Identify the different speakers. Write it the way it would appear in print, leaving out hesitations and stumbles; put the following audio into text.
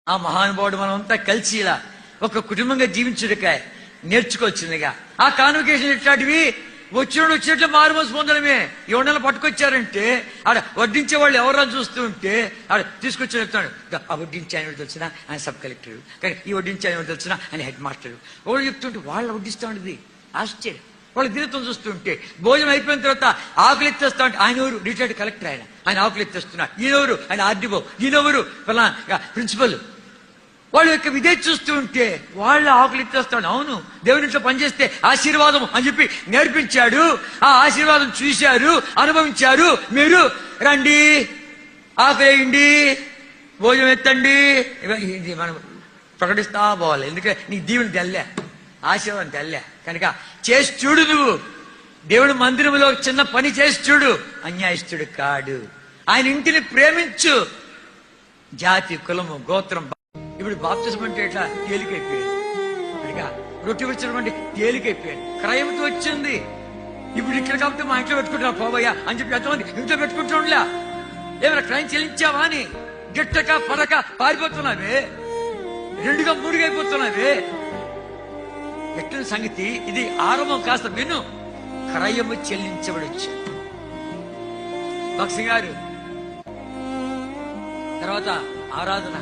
Speaker 1: ఆ మహానుభావుడు మనమంతా కలిసి ఇలా ఒక కుటుంబంగా జీవించుడికాయ నేర్చుకోవచ్చునిగా. ఆ కాన్వకేషన్ ఇట్లాంటివి వచ్చినట్లు మారుమోసి పొందడమే. ఎవడన్నా పట్టుకొచ్చారంటే ఆడ వడ్డించే వాళ్ళు ఎవరో చూస్తూ ఉంటే ఆడ తీసుకొచ్చి చెప్తాడు, ఆ వడ్డించే ఆయన తెలిసినా ఆయన సబ్ కలెక్టర్, కానీ ఈ వడ్డించే ఆయన తెలిసినా ఆయన హెడ్ మాస్టర్. వాళ్ళు చెప్తుంటే వాళ్ళు వడ్డిస్తూ ఉండేది ఆశ్చర్యం. వాళ్ళ దినత్వం చూస్తుంటే భోజనం అయిపోయిన తర్వాత ఆకులు ఎత్తేస్తా ఉంటే ఆయన ఎవరు రిటైర్డ్ కలెక్టర్, ఆయన ఆకులు ఎత్తేస్తున్నారు. ఈయనెవరు ఆయన ఆర్డీఓ, ఈయనెవరు ప్రిన్సిపల్. వాళ్ళ యొక్క విధే చూస్తూ ఉంటే వాళ్ళ ఆకులు ఎత్తేస్తాడు. అవును, దేవునింట్లో పనిచేస్తే ఆశీర్వాదం అని చెప్పి నేర్పించాడు. ఆ ఆశీర్వాదం చూశారు, అనుభవించారు. మీరు రండి, ఆకులేయండి, భోజనం ఎత్తండి, ఇది మనం ప్రకటిస్తా పోవాలి. ఎందుకంటే నీ దీవుని తెల్లే, ఆశీర్వాదం తెల్లే. కనుక చేసి చూడు, నువ్వు దేవుడు మందిరంలో చిన్న పని చేసి చూడు. అన్యాయస్తుడు కాడు. ఆయన ఇంటిని ప్రేమించు. జాతి, కులము, గోత్రం. ఇప్పుడు బాప్తిజం అంటే ఎట్లా తేలికైపోయింది. కనుక రొట్టె విడిచడం అంటే తేలికైపోయింది, క్రయంతో వచ్చింది. ఇప్పుడు ఇక్కడ కాబట్టి మా ఇంట్లో పెట్టుకుంటున్నా పోవయ్యా అని చెప్పి ఎంతమంది ఇంట్లో పెట్టుకుంటుండలే. ఏమైనా క్రయం చెల్లించావా అని గిట్టక పడక పారిపోతున్నావే, రెండుగా మూడుగా అయిపోతున్నావే. ఎట్టిన సంగతి ఇది ఆరంభం. కాస్త విను. క్రయము చెల్లించబడొచ్చు. భక్సింగ్ గారు తర్వాత ఆరాధన